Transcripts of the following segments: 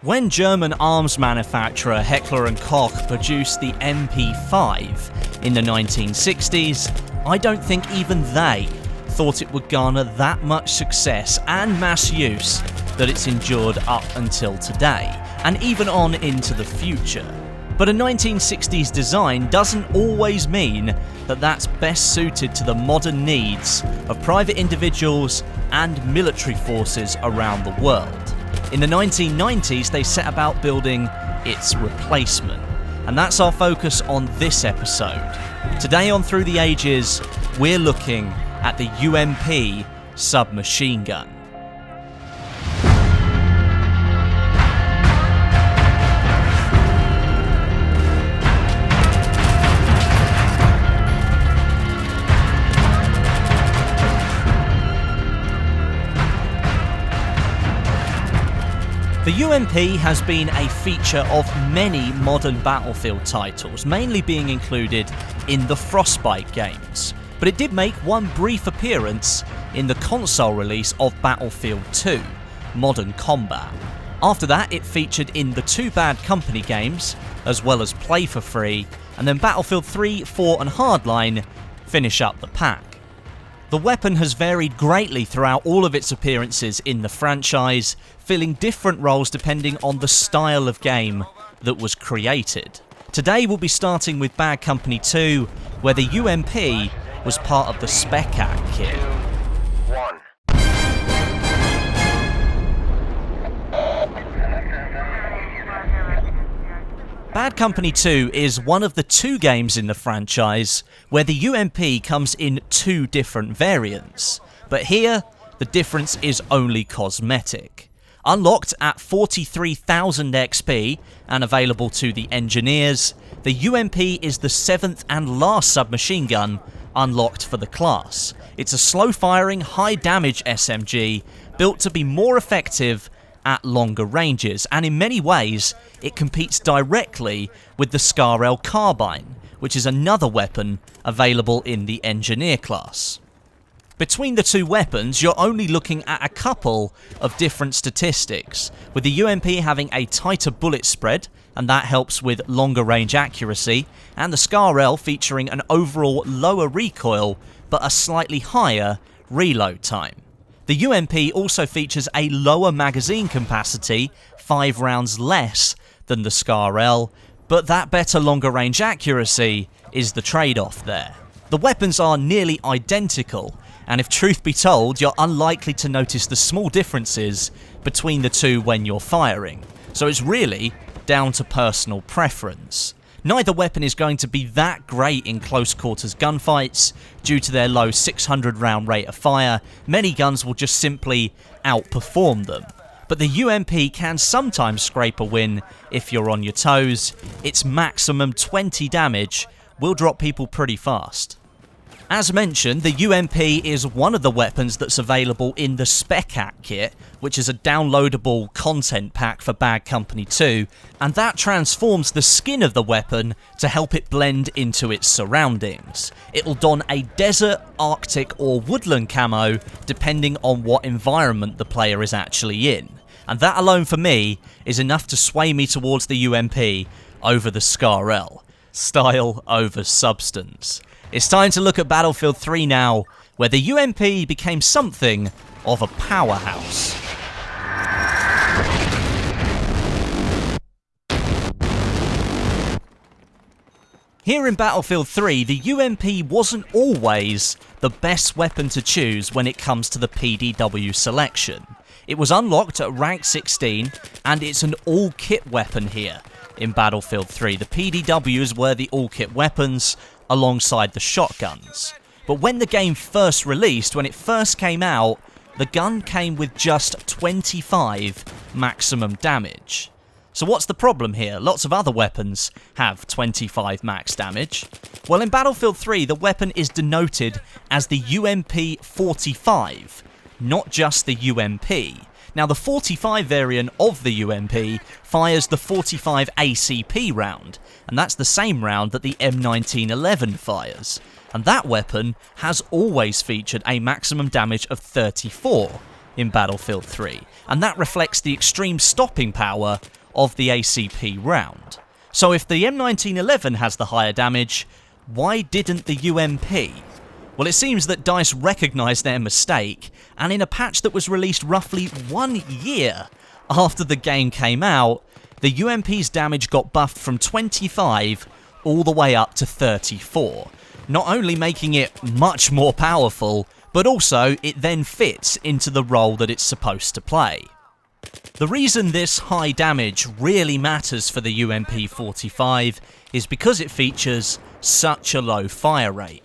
When German arms manufacturer Heckler & Koch produced the MP5 in the 1960s, I don't think even they thought it would garner that much success and mass use that it's endured up until today, and even on into the future. But a 1960s design doesn't always mean that that's best suited to the modern needs of private individuals and military forces around the world. In the 1990s, they set about building its replacement, and that's our focus on this episode. Today on Through the Ages, we're looking at the UMP submachine gun. The UMP has been a feature of many modern Battlefield titles, mainly being included in the Frostbite games, but it did make one brief appearance in the console release of Battlefield 2, Modern Combat. After that, it featured in the two Bad Company games, as well as Play for Free, and then Battlefield 3, 4 and Hardline finish up the pack. The weapon has varied greatly throughout all of its appearances in the franchise, filling different roles depending on the style of game that was created. Today we'll be starting with Bad Company 2, where the UMP was part of the Spec Act kit. Bad Company 2 is one of the two games in the franchise where the UMP comes in two different variants, but here the difference is only cosmetic. Unlocked at 43,000 XP and available to the engineers, the UMP is the seventh and last submachine gun unlocked for the class. It's a slow-firing, high-damage SMG built to be more effective at longer ranges, and in many ways it competes directly with the SCAR-L carbine, which is another weapon available in the engineer class. Between the two weapons, you're only looking at a couple of different statistics, with the UMP having a tighter bullet spread, and that helps with longer range accuracy, and the SCAR-L featuring an overall lower recoil but a slightly higher reload time. The UMP also features a lower magazine capacity, 5 rounds less than the SCAR-L, but that better longer range accuracy is the trade-off there. The weapons are nearly identical, and if truth be told, you're unlikely to notice the small differences between the two when you're firing, so it's really down to personal preference. Neither weapon is going to be that great in close quarters gunfights due to their low 600 round rate of fire. Many guns will just simply outperform them. But the UMP can sometimes scrape a win if you're on your toes. Its maximum 20 damage will drop people pretty fast. As mentioned, the UMP is one of the weapons that's available in the Spec Act kit, which is a downloadable content pack for Bad Company 2, and that transforms the skin of the weapon to help it blend into its surroundings. It'll don a desert, arctic or woodland camo depending on what environment the player is actually in, and that alone for me is enough to sway me towards the UMP over the SCAR-L. Style over substance. It's time to look at Battlefield 3 now, where the UMP became something of a powerhouse. Here in Battlefield 3, the UMP wasn't always the best weapon to choose when it comes to the PDW selection. It was unlocked at rank 16, and it's an all-kit weapon here in Battlefield 3. The PDWs were the all-kit weapons, alongside the shotguns. But when the game first released, when it first came out, the gun came with just 25 maximum damage. So what's the problem here? Lots of other weapons have 25 max damage. Well, in Battlefield 3, the weapon is denoted as the UMP 45, not just the UMP. Now, the 45 variant of the UMP fires the 45 ACP round, and that's the same round that the M1911 fires. And that weapon has always featured a maximum damage of 34, in Battlefield 3, and that reflects the extreme stopping power of the ACP round. So if the M1911 has the higher damage, why didn't the UMP? Well, it seems that DICE recognised their mistake, and in a patch that was released roughly 1 year after the game came out, the UMP's damage got buffed from 25 all the way up to 34, not only making it much more powerful, but also it then fits into the role that it's supposed to play. The reason this high damage really matters for the UMP 45 is because it features such a low fire rate.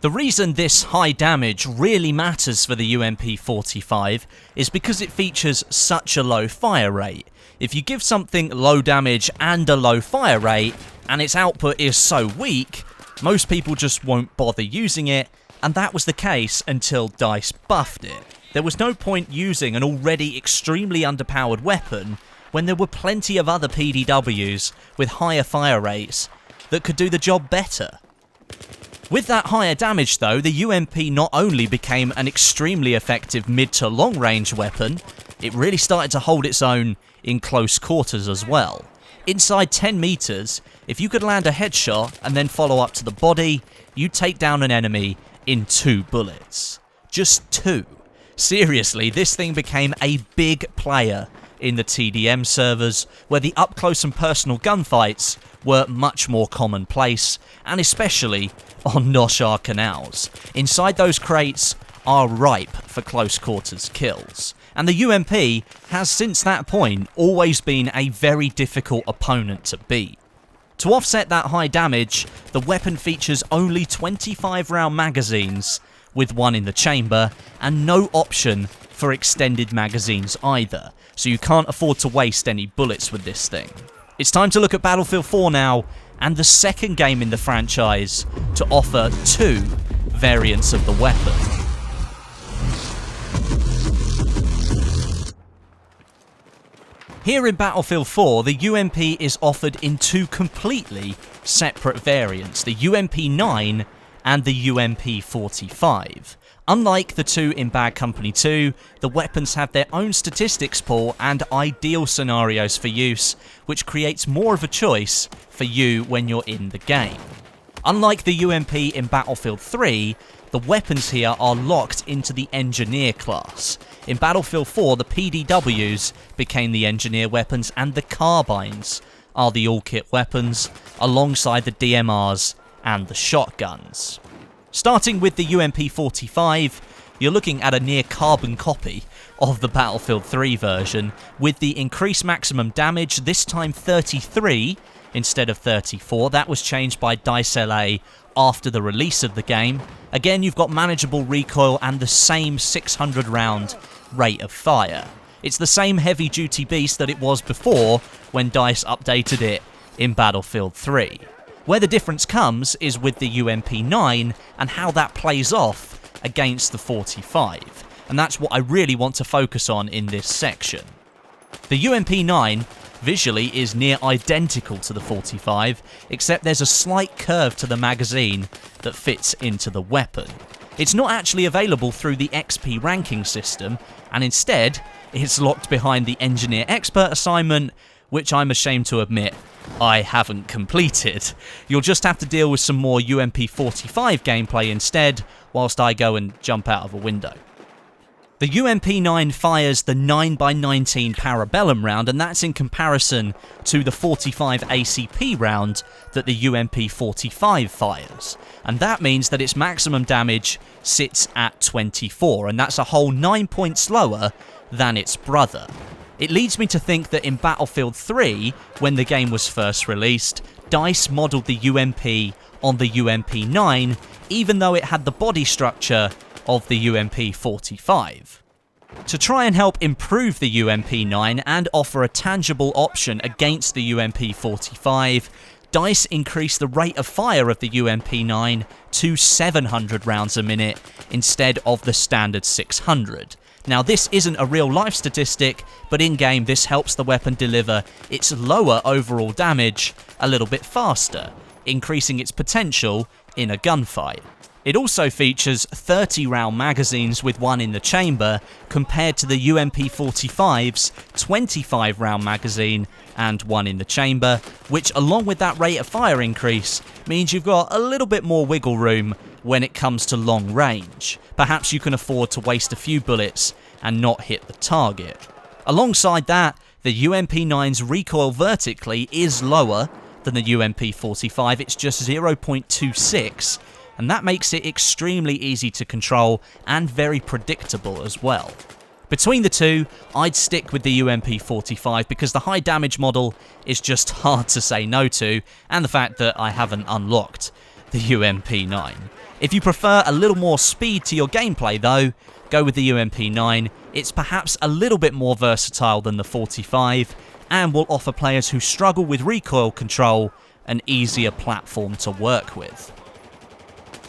The reason this high damage really matters for the UMP 45 is because it features such a low fire rate. If you give something low damage and a low fire rate, and its output is so weak, most people just won't bother using it, and that was the case until DICE buffed it. There was no point using an already extremely underpowered weapon when there were plenty of other PDWs with higher fire rates that could do the job better. With that higher damage though, the UMP not only became an extremely effective mid to long range weapon, it really started to hold its own in close quarters as well. Inside 10 meters, if you could land a headshot and then follow up to the body, you'd take down an enemy in 2 bullets. Just 2. Seriously, this thing became a big player in the TDM servers, where the up close and personal gunfights were much more commonplace, and especially on Noshar canals. Inside those crates are ripe for close quarters kills. And the UMP has since that point always been a very difficult opponent to beat. To offset that high damage, the weapon features only 25 round magazines, with 1 in the chamber, and no option for extended magazines either, so you can't afford to waste any bullets with this thing. It's time to look at Battlefield 4 now, and the second game in the franchise to offer 2 variants of the weapon. Here in Battlefield 4, the UMP is offered in 2 completely separate variants, the UMP 9 and the UMP 45. Unlike the 2 in Bad Company 2, the weapons have their own statistics pool and ideal scenarios for use, which creates more of a choice for you when you're in the game. Unlike the UMP in Battlefield 3, the weapons here are locked into the Engineer class. In Battlefield 4, the PDWs became the Engineer weapons, and the Carbines are the all-kit weapons, alongside the DMRs and the shotguns. Starting with the UMP 45, you're looking at a near carbon copy of the Battlefield 3 version, with the increased maximum damage, this time 33 instead of 34. That was changed by DICE LA after the release of the game. Again, you've got manageable recoil and the same 600 round rate of fire. It's the same heavy duty beast that it was before when DICE updated it in Battlefield 3. Where the difference comes is with the UMP 9 and how that plays off against the 45. And that's what I really want to focus on in this section. The UMP 9 visually is near identical to the 45, except there's a slight curve to the magazine that fits into the weapon. It's not actually available through the XP ranking system, and instead it's locked behind the Engineer Expert assignment, which I'm ashamed to admit I haven't completed. You'll just have to deal with some more UMP 45 gameplay instead, whilst I go and jump out of a window. The UMP 9 fires the 9x19 Parabellum round, and that's in comparison to the 45 ACP round that the UMP 45 fires. And that means that its maximum damage sits at 24, and that's a whole 9 points lower than its brother. It leads me to think that in Battlefield 3, when the game was first released, DICE modelled the UMP on the UMP 9, even though it had the body structure of the UMP 45. To try and help improve the UMP 9 and offer a tangible option against the UMP 45, DICE increased the rate of fire of the UMP 9 to 700 rounds a minute instead of the standard 600. Now, this isn't a real-life statistic, but in-game this helps the weapon deliver its lower overall damage a little bit faster, increasing its potential in a gunfight. It also features 30 round magazines with one in the chamber, compared to the UMP 45's 25 round magazine and one in the chamber, which along with that rate of fire increase means you've got a little bit more wiggle room when it comes to long range. Perhaps you can afford to waste a few bullets and not hit the target. Alongside that, the UMP9's recoil vertically is lower than the UMP 45, it's just 0.26, and that makes it extremely easy to control and very predictable as well. Between the two, I'd stick with the UMP 45 because the high damage model is just hard to say no to, and the fact that I haven't unlocked the UMP9. If you prefer a little more speed to your gameplay though, go with the UMP9. It's perhaps a little bit more versatile than the 45 and will offer players who struggle with recoil control an easier platform to work with.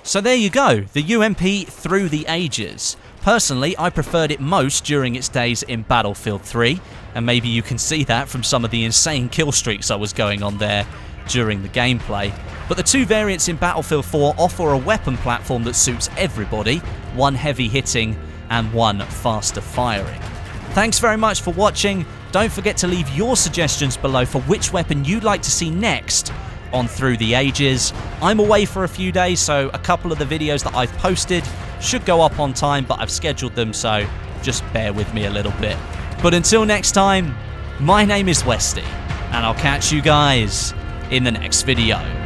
So there you go, the UMP through the ages. Personally, I preferred it most during its days in Battlefield 3, and maybe you can see that from some of the insane kill streaks I was going on there during the gameplay. But the two variants in Battlefield 4 offer a weapon platform that suits everybody, one heavy hitting and one faster firing. Thanks very much for watching. Don't forget to leave your suggestions below for which weapon you'd like to see next on Through the Ages. I'm away for a few days, so a couple of the videos that I've posted should go up on time, but I've scheduled them, so just bear with me a little bit. But until next time, my name is Westie, and I'll catch you guys in the next video.